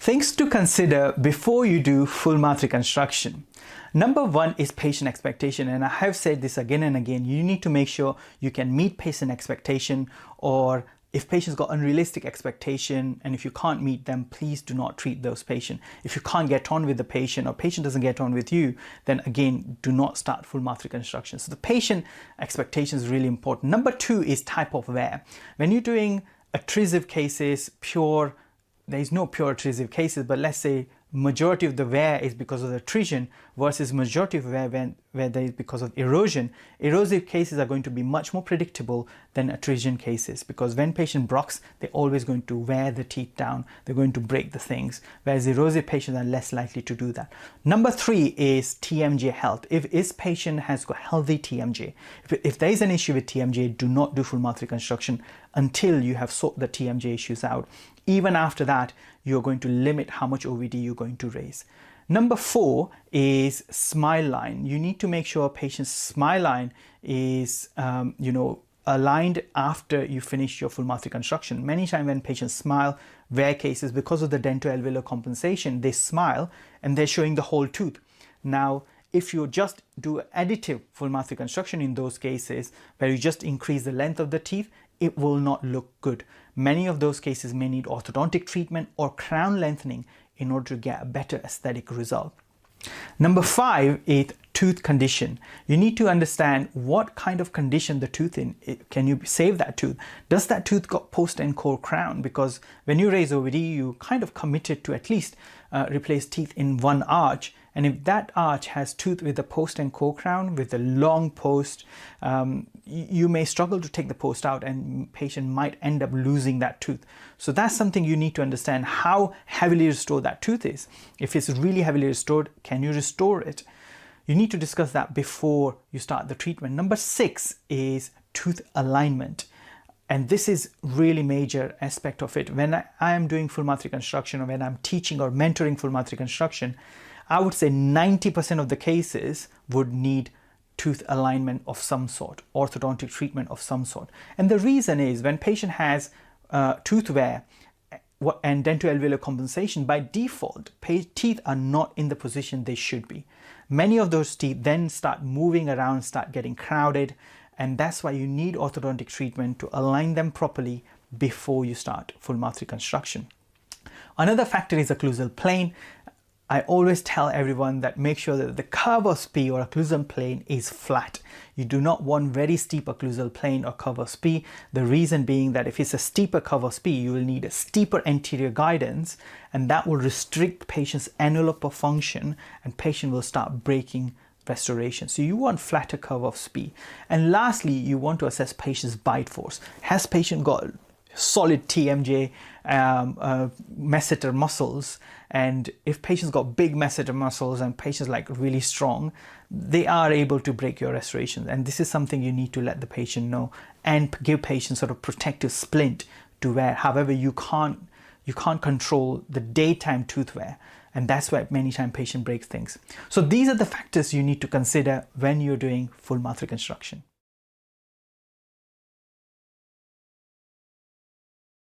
Things to consider before you do full mouth reconstruction. Number one is patient expectation, and I have said this again and again. You need to make sure you can meet patient expectation, or if patients got unrealistic expectation and if you can't meet them, please do not treat those patients. If you can't get on with the patient or patient doesn't get on with you, then again, do not start full mouth reconstruction. So the patient expectation is really important. Number two is type of wear. When you're doing attrition cases, there is no pure attrition cases, but let's say majority of the wear is because of the attrition versus majority of wear where there is because of erosion. Erosive cases are going to be much more predictable than attrition cases, because when patient brocks, they're always going to wear the teeth down. They're going to break the things, whereas erosive patients are less likely to do that. Number three is TMJ Health. If this patient has got healthy TMJ, if there is an issue with TMJ, do not do full mouth reconstruction until you have sorted the TMJ issues out. Even after that, you're going to limit how much OVD you're going to raise. Number four is smile line. You need to make sure a patient's smile line is, aligned after you finish your full mouth reconstruction. Many times when patients smile, rare cases, because of the dentoalveolar compensation, they smile and they're showing the whole tooth. Now, if you just do additive full mouth reconstruction in those cases, where you just increase the length of the teeth, it will not look good. Many of those cases may need orthodontic treatment or crown lengthening in order to get a better aesthetic result. Number five is tooth condition. You need to understand what kind of condition the tooth in. Can you save that tooth? Does that tooth got post and core crown? Because when you raise OVD, you kind of committed to at least replace teeth in one arch. And if that arch has tooth with a post and core crown with a long post, you may struggle to take the post out and patient might end up losing that tooth. So that's something you need to understand, how heavily restored that tooth is. If it's really heavily restored, can you restore it? You need to discuss that before you start the treatment. Number six is tooth alignment. And this is really major aspect of it. When I am doing full mouth reconstruction, or when I'm teaching or mentoring full mouth reconstruction, I would say 90% of the cases would need tooth alignment of some sort, orthodontic treatment of some sort. And the reason is when patient has tooth wear and dentoalveolar compensation, by default, teeth are not in the position they should be. Many of those teeth then start moving around, start getting crowded, and that's why you need orthodontic treatment to align them properly before you start full mouth reconstruction. Another factor is occlusal plane. I always tell everyone that make sure that the curve of Spee or occlusal plane is flat. You do not want very steep occlusal plane or curve of Spee. The reason being that if it's a steeper curve of Spee, you will need a steeper anterior guidance, and that will restrict patient's annual upper function, and patient will start breaking restoration. So you want flatter curve of Spee. And lastly, you want to assess patient's bite force. Has patient got solid TMJ masseter muscles? And if patients got big masseter muscles and patients like really strong, they are able to break your restoration. And this is something you need to let the patient know and give patients sort of protective splint to wear. However, you can't control the daytime tooth wear, and that's why many times patient breaks things. So these are the factors you need to consider when you're doing full mouth reconstruction.